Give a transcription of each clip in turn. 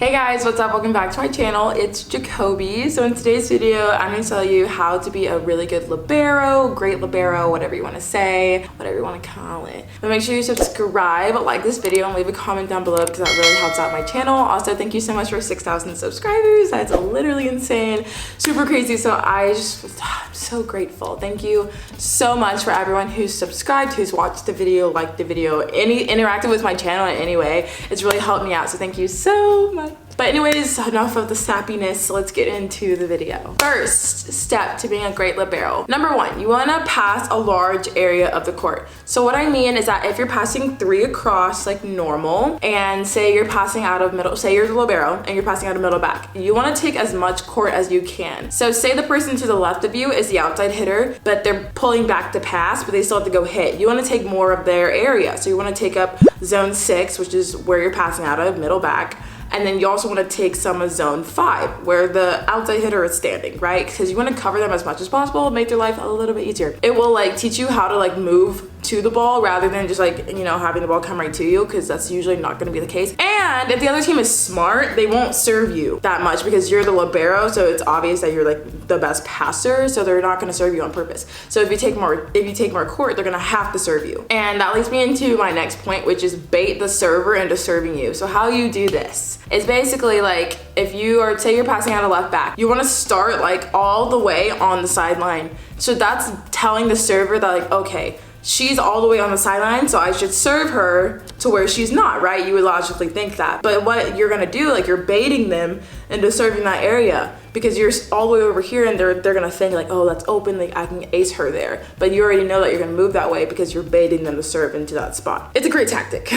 Hey guys, what's up? Welcome back to my channel. It's Jacoby. So in today's video, I'm going to tell you how to be a really good libero, great libero, whatever you want to say, whatever you want to call it. But make sure you subscribe, like this video, and leave a comment down below because that really helps out my channel. Also, thank you so much for 6,000 subscribers. That's literally insane, super crazy. So I'm so grateful. Thank you so much for everyone who's subscribed, who's watched the video, liked the video, interacted with my channel in any way. It's really helped me out. So thank you so much. But anyways, enough of the sappiness. Let's get into the video. First step to being a great libero. Number one, you want to pass a large area of the court. So what I mean is that if you're passing 3 across like normal, and say you're passing out of middle, say you're the libero and you're passing out of middle back, you want to take as much court as you can. So say the person to the left of you is the outside hitter, but they're pulling back to pass, but they still have to go hit. You want to take more of their area. So you want to take up zone 6, which is where you're passing out of middle back. And then you also want to take some of zone 5 where the outside hitter is standing, right? Because you want to cover them as much as possible, make their life a little bit easier. It will like teach you how to like move to the ball rather than just like, you know, having the ball come right to you, because that's usually not going to be the case. And if the other team is smart, they won't serve you that much because you're the libero, so it's obvious that you're like the best passer, so they're not going to serve you on purpose. So if you take more court, they're going to have to serve you. And that leads me into my next point, which is bait the server into serving you. So how you do this is basically like, if you are, say you're passing out a left back, you want to start like all the way on the sideline. So that's telling the server that like, okay, she's all the way on the sideline, so I should serve her to where she's not, right? You would logically think that. But what you're gonna do, like, you're baiting them into serving that area because you're all the way over here and they're gonna think like, oh, that's open, like I can ace her there. But you already know that you're gonna move that way because you're baiting them to serve into that spot. It's a great tactic.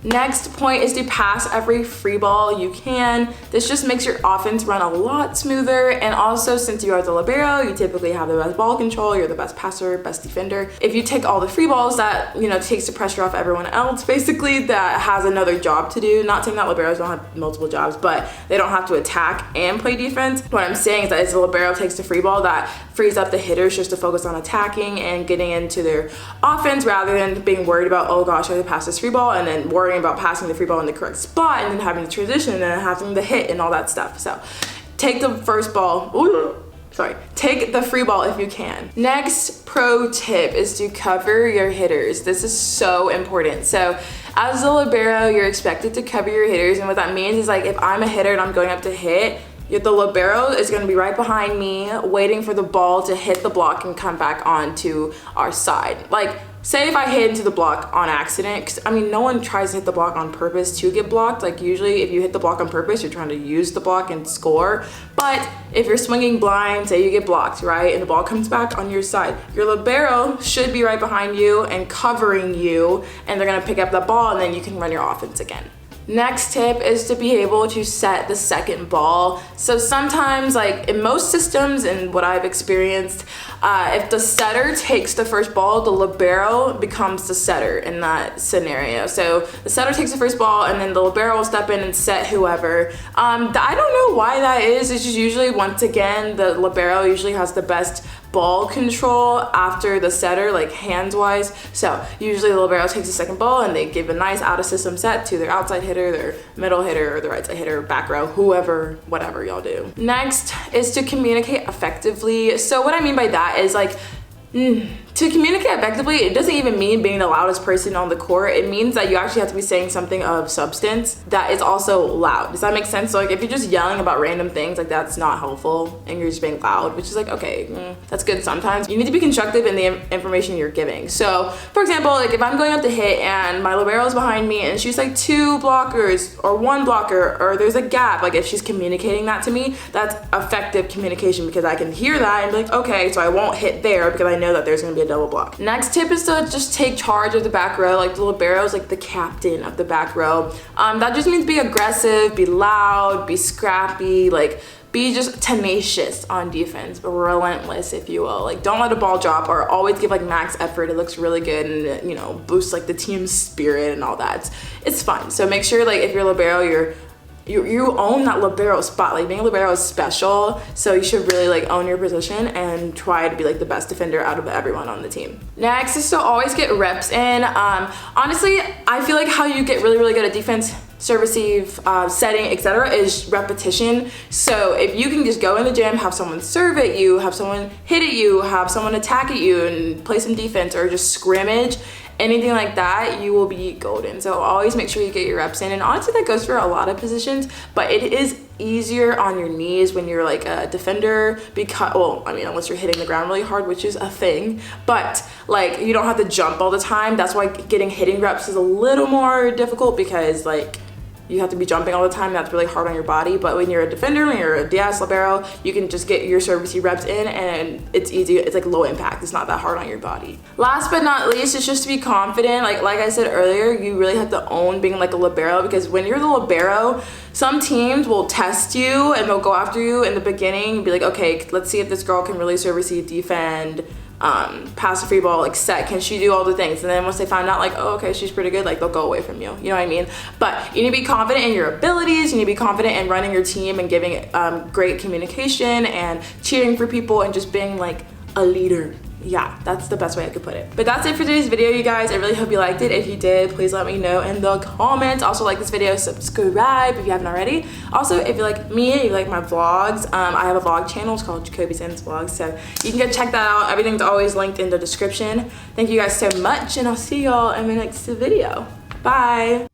Next point is to pass every free ball you can. This just makes your offense run a lot smoother. And also, since you are the libero, you typically have the best ball control, you're the best passer, best defender. If you take all the free balls, that, you know, takes the pressure off everyone else basically that has another job to do. Not saying that liberos don't have multiple jobs, but they don't have to attack and play defense. What I'm saying is that as the libero takes the free ball, that frees up the hitters just to focus on attacking and getting into their offense rather than being worried about, oh gosh, I have to pass this free ball, and then worrying about passing the free ball in the correct spot and then having to transition and then having to hit and all that stuff. So take the first ball. Take the free ball if you can. Next pro tip is to cover your hitters. This is so important. So as the libero, you're expected to cover your hitters, and what that means is like if I'm a hitter and I'm going up to hit, the libero is going to be right behind me waiting for the ball to hit the block and come back onto our side. Like, say if I hit into the block on accident, because I mean, no one tries to hit the block on purpose to get blocked. Like usually if you hit the block on purpose, you're trying to use the block and score. But if you're swinging blind, say you get blocked, right, and the ball comes back on your side, your libero should be right behind you and covering you, and they're going to pick up that ball and then you can run your offense again. Next tip is to be able to set the second ball. So sometimes, like in most systems and what I've experienced, if the setter takes the first ball, the libero becomes the setter in that scenario. So the setter takes the first ball and then the libero will step in and set whoever. I don't know why that is. It's just usually, once again, the libero usually has the best ball control after the setter, like hands wise. So usually the libero takes the second ball and they give a nice out of system set to their outside hitter, their middle hitter, or their right side hitter, back row, whoever, whatever y'all do. Next is to communicate effectively. So what I mean by that is like, to communicate effectively, it doesn't even mean being the loudest person on the court. It means that you actually have to be saying something of substance that is also loud. Does that make sense? So like if you're just yelling about random things, like that's not helpful and you're just being loud, which is like, okay, that's good sometimes. You need to be constructive in the information you're giving. So for example, like if I'm going up to hit and my libero is behind me and she's like 2 blockers or 1 blocker, or there's a gap, like if she's communicating that to me, that's effective communication because I can hear that and be like, okay, so I won't hit there because I know that there's gonna be a double block. Next tip is to just take charge of the back row. Like the libero is like the captain of the back row. That just means be aggressive, be loud, be scrappy, like be just tenacious on defense, but relentless, if you will. Like don't let a ball drop, or always give like max effort. It looks really good and, you know, boosts like the team's spirit and all that. It's fun. So make sure like if you're libero, you own that libero spot. Like being a libero is special, so you should really like own your position and try to be like the best defender out of everyone on the team. Next is to always get reps in. Honestly, I feel like how you get really good at defense serve, receive, setting, etc. is repetition. So if you can just go in the gym, have someone serve at you, have someone hit at you, have someone attack at you and play some defense or just scrimmage, anything like that, you will be golden. So always make sure you get your reps in. And honestly, that goes for a lot of positions, but it is easier on your knees when you're like a defender because, well, I mean, unless you're hitting the ground really hard, which is a thing, but like you don't have to jump all the time. That's why getting hitting reps is a little more difficult because like you have to be jumping all the time. That's really hard on your body. But when you're a defender, when you're a DS libero, you can just get your serve receive reps in and it's easy. It's like low impact. It's not that hard on your body. Last but not least, it's just to be confident. Like I said earlier, you really have to own being like a libero, because when you're the libero, some teams will test you and they'll go after you in the beginning and be like, okay, let's see if this girl can really serve receive, defend, pass a free ball, like set, can she do all the things? And then once they find out like, oh, okay, she's pretty good, like they'll go away from you. You know what I mean? But you need to be confident in your abilities. You need to be confident in running your team and giving great communication and cheering for people and just being like a leader. Yeah, that's the best way I could put it. But that's it for today's video, you guys. I really hope you liked it. If you did, please let me know in the comments. Also, like this video, subscribe if you haven't already. Also, if you like me and you like my vlogs, I have a vlog channel. It's called Jacoby's Vlogs, so you can go check that out. Everything's always linked in the description. Thank you guys so much, and I'll see y'all in the next video. Bye.